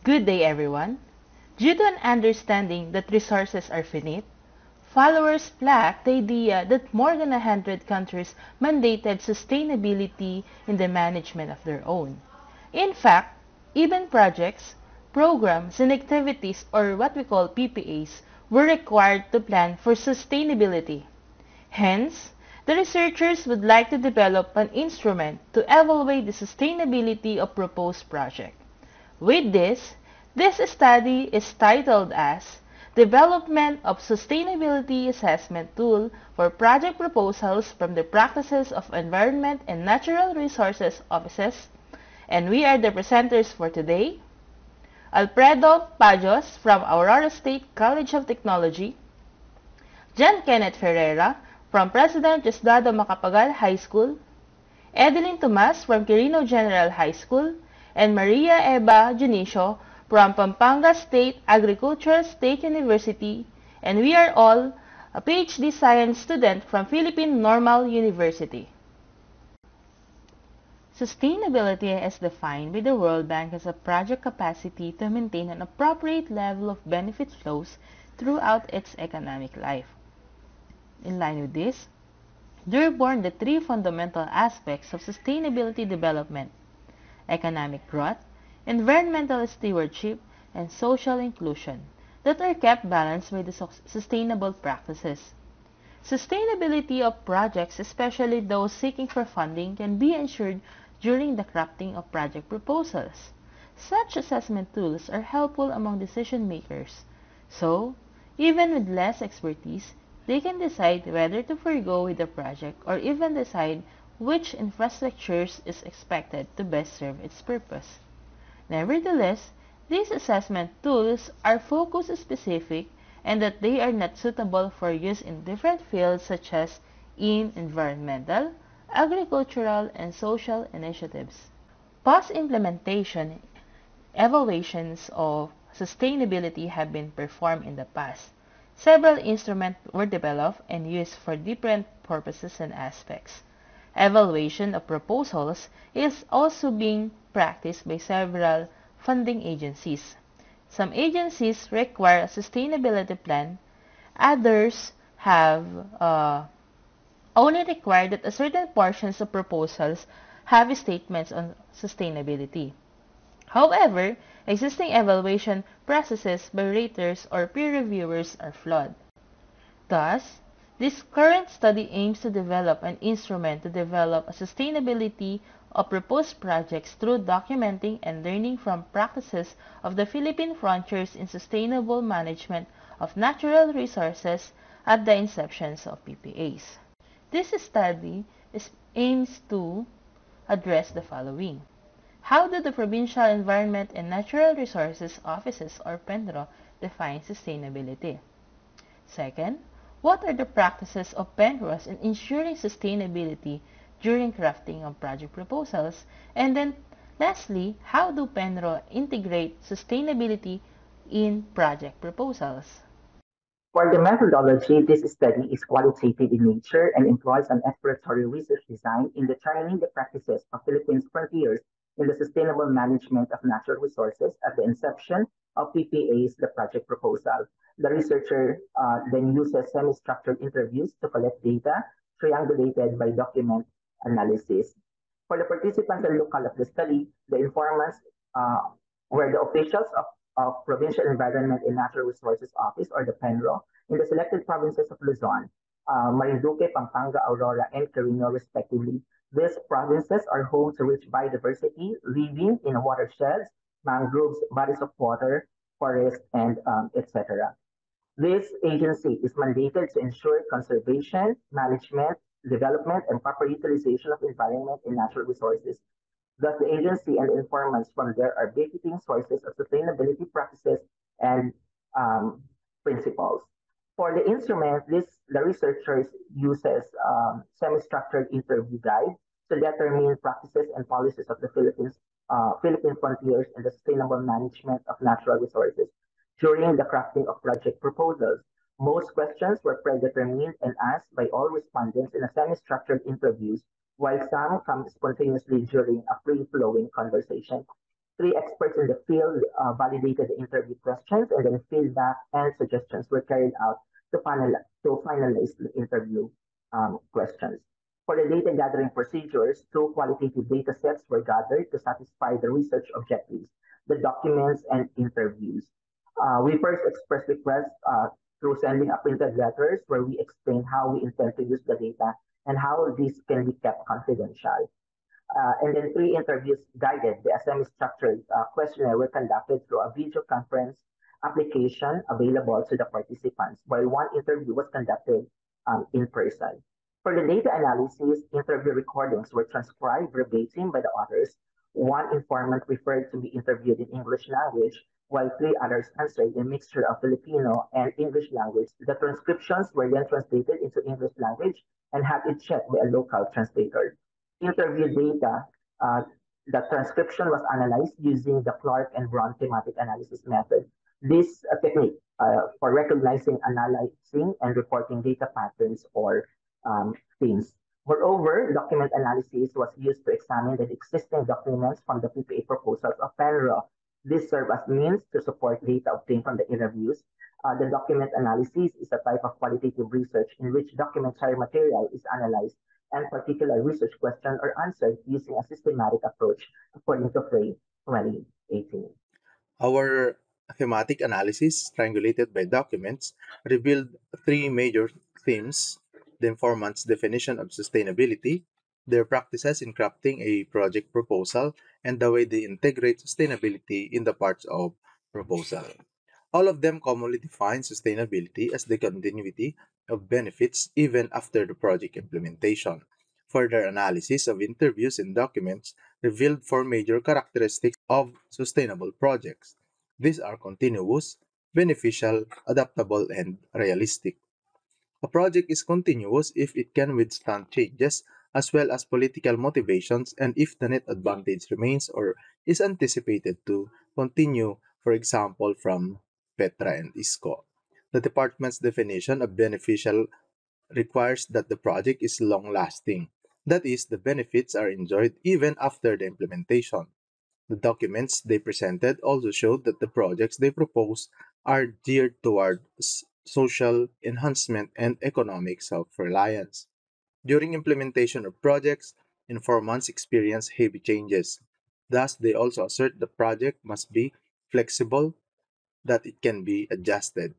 Good day, everyone. Due to an understanding that resources are finite, followers lack the idea that more than 100 countries mandated sustainability in the management of their own. In fact, even projects, programs, and activities, or what we call PPAs, were required to plan for sustainability. Hence, the researchers would like to develop an instrument to evaluate the sustainability of proposed project. With this study is titled as Development of Sustainability Assessment Tool for Project Proposals from the Practices of Environment and Natural Resources Offices, and we are the presenters for today, Alfredo Pajos from Aurora State College of Technology, John Kenneth Ferreira from President Diosdado Macapagal High School, Edeline Tomas from Quirino General High School, and Maria Eva Junicio from Pampanga State Agricultural State University, and we are all a PhD science student from Philippine Normal University. Sustainability is defined by the World Bank as a project capacity to maintain an appropriate level of benefit flows throughout its economic life. In line with this, there are born the three fundamental aspects of sustainability development: economic growth, environmental stewardship, and social inclusion that are kept balanced by the sustainable practices. Sustainability of projects, especially those seeking for funding, can be ensured during the crafting of project proposals. Such assessment tools are helpful among decision makers, so even with less expertise, they can decide whether to forego with the project or even decide which infrastructures is expected to best serve its purpose. Nevertheless, these assessment tools are focus specific and that they are not suitable for use in different fields such as in environmental, agricultural, and social initiatives. Post-implementation evaluations of sustainability have been performed in the past. Several instruments were developed and used for different purposes and aspects. Evaluation of proposals is also being practiced by several funding agencies. Some agencies require a sustainability plan. Others have only required that a certain portions of proposals have statements on sustainability. However, existing evaluation processes by raters or peer reviewers are flawed. Thus, this current study aims to develop an instrument to develop a sustainability of proposed projects through documenting and learning from practices of the Philippine frontiers in sustainable management of natural resources at the inceptions of PPAs. This study aims to address the following. How do the Provincial Environment and Natural Resources Offices or PENRO define sustainability? Second, what are the practices of PENROS in ensuring sustainability during crafting of project proposals? And then, lastly, how do PENRO integrate sustainability in project proposals? For the methodology, this study is qualitative in nature and employs an exploratory research design in determining the practices of Philippines' frontiers in the sustainable management of natural resources at the inception of PPA's the project proposal. The researcher then uses semi-structured interviews to collect data triangulated by document analysis. For the participants and local of the study, the informants uh, were the officials of Provincial Environment and Natural Resources Office or the PENRO in the selected provinces of Luzon, Marinduque, Pampanga, Aurora, and Quirino, respectively. These provinces are home to rich biodiversity, living in watersheds, mangroves, bodies of water, forests, and etc. This agency is mandated to ensure conservation, management, development, and proper utilization of environment and natural resources. Thus, the agency and the informants from there are benefiting sources of sustainability practices and um, principles. For the instrument, the researchers uses semi-structured interview guide to determine practices and policies of the Philippine frontiers in the sustainable management of natural resources during the crafting of project proposals. Most questions were predetermined and asked by all respondents in a semi-structured interviews, while some come spontaneously during a free-flowing conversation. Three experts in the field validated the interview questions, and then feedback and suggestions were carried out to finalize the interview questions. For the data gathering procedures, two qualitative data sets were gathered to satisfy the research objectives, the documents and interviews. We first expressed requests through sending a printed letters where we explain how we intend to use the data and how these can be kept confidential. And then three interviews guided. The semi-structured questionnaire were conducted through a video conference application available to the participants, while one interview was conducted in person. For the data analysis, interview recordings were transcribed verbatim by the authors. One informant preferred to be interviewed in English language, while three others answered in a mixture of Filipino and English language. The transcriptions were then translated into English language and had it checked by a local translator. Interview data, uh, the transcription was analyzed using the Clark and Brown thematic analysis method. This technique for recognizing, analyzing, and reporting data patterns or themes. Moreover, document analysis was used to examine the existing documents from the PPA proposals of Penro. This served as means to support data obtained from the interviews. The document analysis is a type of qualitative research in which documentary material is analyzed and particular research questions are answered using a systematic approach, according to Frey 2018. Our thematic analysis, triangulated by documents, revealed three major themes: the informant's definition of sustainability, their practices in crafting a project proposal, and the way they integrate sustainability in the parts of proposal. All of them commonly define sustainability as the continuity of benefits even after the project implementation. Further analysis of interviews and documents revealed four major characteristics of sustainable projects. These are continuous, beneficial, adaptable, and realistic. A project is continuous if it can withstand changes as well as political motivations and if the net advantage remains or is anticipated to continue, for example, from Petra and ISCO. The department's definition of beneficial requires that the project is long lasting. That is, the benefits are enjoyed even after the implementation. The documents they presented also showed that the projects they propose are geared toward social enhancement and economic self-reliance. During implementation of projects, informants experience heavy changes. Thus, they also assert the project must be flexible, that it can be adjusted.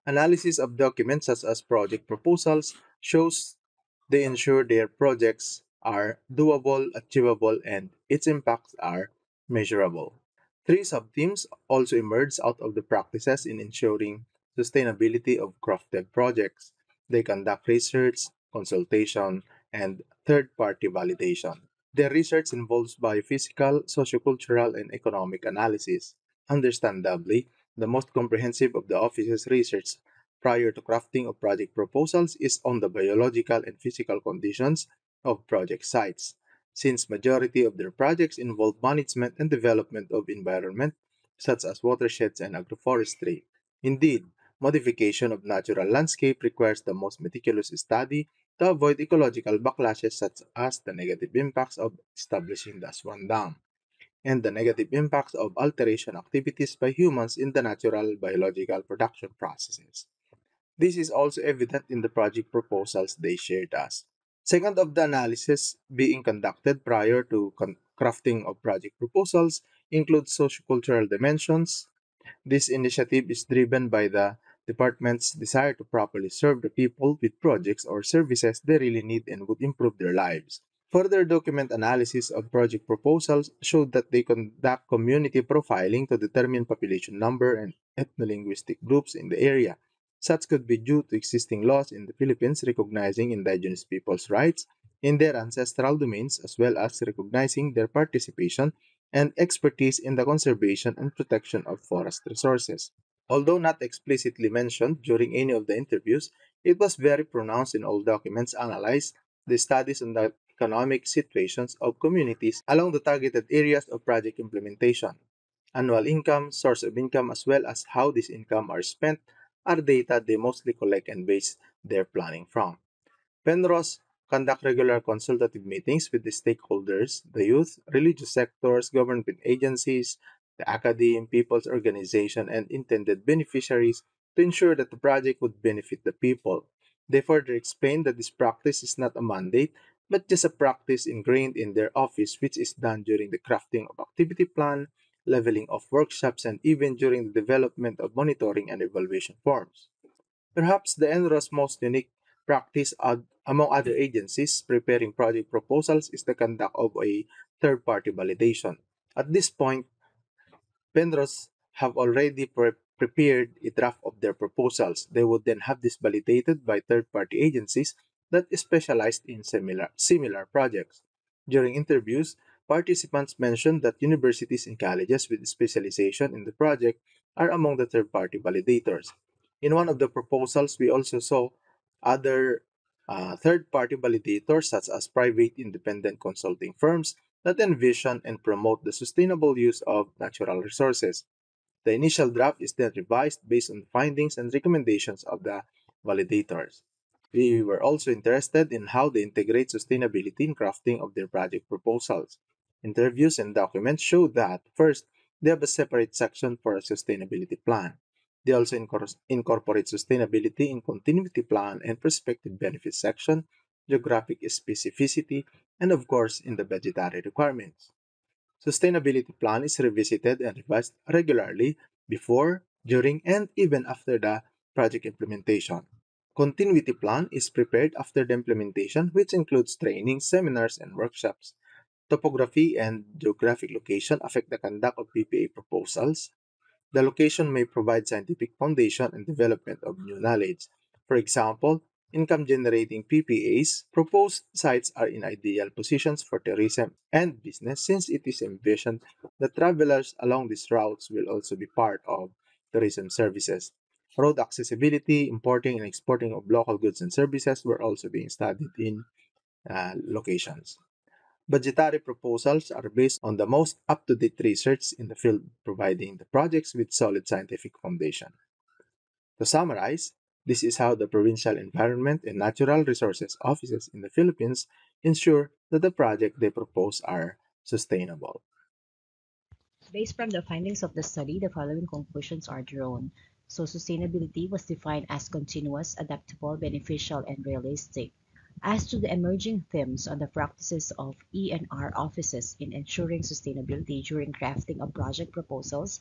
Analysis of documents such as project proposals shows they ensure their projects are doable, achievable, and its impacts are measurable. Three subthemes also emerge out of the practices in ensuring sustainability of crafted projects. They conduct research, consultation, and third-party validation. Their research involves biophysical, sociocultural, and economic analysis. Understandably, the most comprehensive of the office's research prior to crafting of project proposals is on the biological and physical conditions of project sites, since majority of their projects involve management and development of environment such as watersheds and agroforestry. Indeed, modification of natural landscape requires the most meticulous study to avoid ecological backlashes such as the negative impacts of establishing the Aswan Dam and the negative impacts of alteration activities by humans in the natural biological production processes. This is also evident in the project proposals they shared us. Second of the analysis being conducted prior to crafting of project proposals includes sociocultural dimensions. This initiative is driven by the department's desire to properly serve the people with projects or services they really need and would improve their lives. Further document analysis of project proposals showed that they conduct community profiling to determine population number and ethno-linguistic groups in the area. Such could be due to existing laws in the Philippines recognizing indigenous people's rights in their ancestral domains as well as recognizing their participation and expertise in the conservation and protection of forest resources. Although not explicitly mentioned during any of the interviews, it was very pronounced in all documents analyzed the studies on the economic situations of communities along the targeted areas of project implementation. Annual income, source of income, as well as how this income are spent are data they mostly collect and base their planning from. Penrose conduct regular consultative meetings with the stakeholders, the youth, religious sectors, government agencies, the academe, people's organization, and intended beneficiaries to ensure that the project would benefit the people. They further explained that this practice is not a mandate, but just a practice ingrained in their office, which is done during the crafting of activity plan, leveling of workshops, and even during the development of monitoring and evaluation forms. Perhaps the NRO's most unique practice among other agencies preparing project proposals is the conduct of a third-party validation. At this point, vendors have already prepared a draft of their proposals. They would then have this validated by third-party agencies that specialized in similar projects. During interviews, participants mentioned that universities and colleges with specialization in the project are among the third-party validators. In one of the proposals, we also saw other third-party validators such as private independent consulting firms that envision and promote the sustainable use of natural resources. The initial draft is then revised based on the findings and recommendations of the validators. We were also interested in how they integrate sustainability in crafting of their project proposals. Interviews and documents show that, first, they have a separate section for a sustainability plan. They also incorporate sustainability in continuity plan and prospective benefits section, geographic specificity, and of course in the budgetary requirements. Sustainability plan is revisited and revised regularly before, during, and even after the project implementation. Continuity plan is prepared after the implementation, which includes training, seminars, and workshops. Topography and geographic location affect the conduct of PPA proposals. The location may provide scientific foundation and development of new knowledge. For example, income-generating PPAs, proposed sites are in ideal positions for tourism and business since it is envisioned that travelers along these routes will also be part of tourism services. Road accessibility, importing and exporting of local goods and services were also being studied in locations. Budgetary proposals are based on the most up-to-date research in the field, providing the projects with solid scientific foundation. To summarize, this is how the Provincial Environment and Natural Resources Offices in the Philippines ensure that the project they propose are sustainable. Based from the findings of the study, the following conclusions are drawn. So, sustainability was defined as continuous, adaptable, beneficial, and realistic. As to the emerging themes on the practices of E&R offices in ensuring sustainability during crafting of project proposals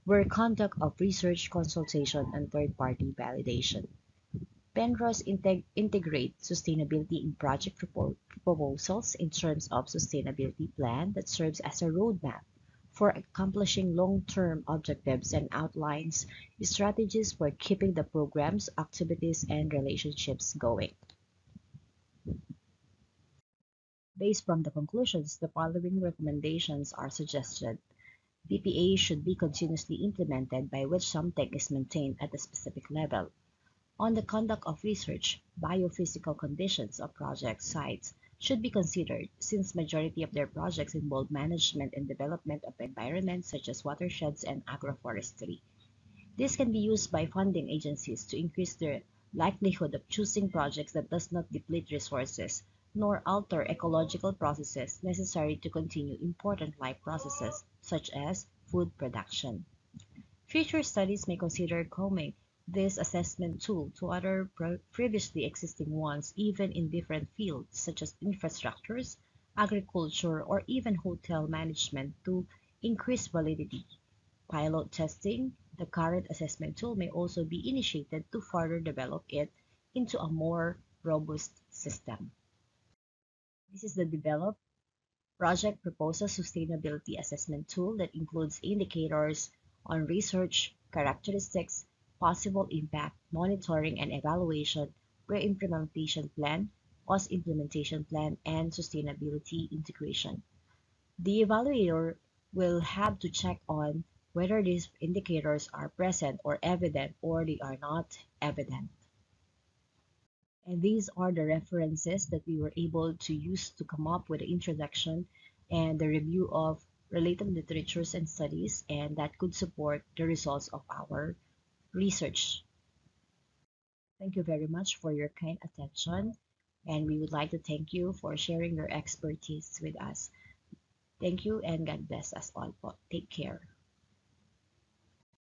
were conduct of research, consultation, and third-party validation. Penrose integrate sustainability in project proposals in terms of sustainability plan that serves as a roadmap for accomplishing long-term objectives and outlines strategies for keeping the programs, activities, and relationships going. Based from the conclusions, the following recommendations are suggested. PPA should be continuously implemented by which something is maintained at a specific level. On the conduct of research, biophysical conditions of project sites should be considered since majority of their projects involve management and development of environments such as watersheds and agroforestry. This can be used by funding agencies to increase their likelihood of choosing projects that does not deplete resources nor alter ecological processes necessary to continue important life processes such as food production. Future studies may consider combing this assessment tool to other previously existing ones, even in different fields such as infrastructures, agriculture, or even hotel management to increase validity. Pilot testing the current assessment tool may also be initiated to further develop it into a more robust system. This is the developed project proposal sustainability assessment tool that includes indicators on research, characteristics, possible impact, monitoring and evaluation, pre-implementation plan, post-implementation plan, and sustainability integration. The evaluator will have to check on whether these indicators are present or evident or they are not evident. And these are the references that we were able to use to come up with the introduction and the review of related literatures and studies, and that could support the results of our research. Thank you very much for your kind attention. And we would like to thank you for sharing your expertise with us. Thank you and God bless us all po. Take care.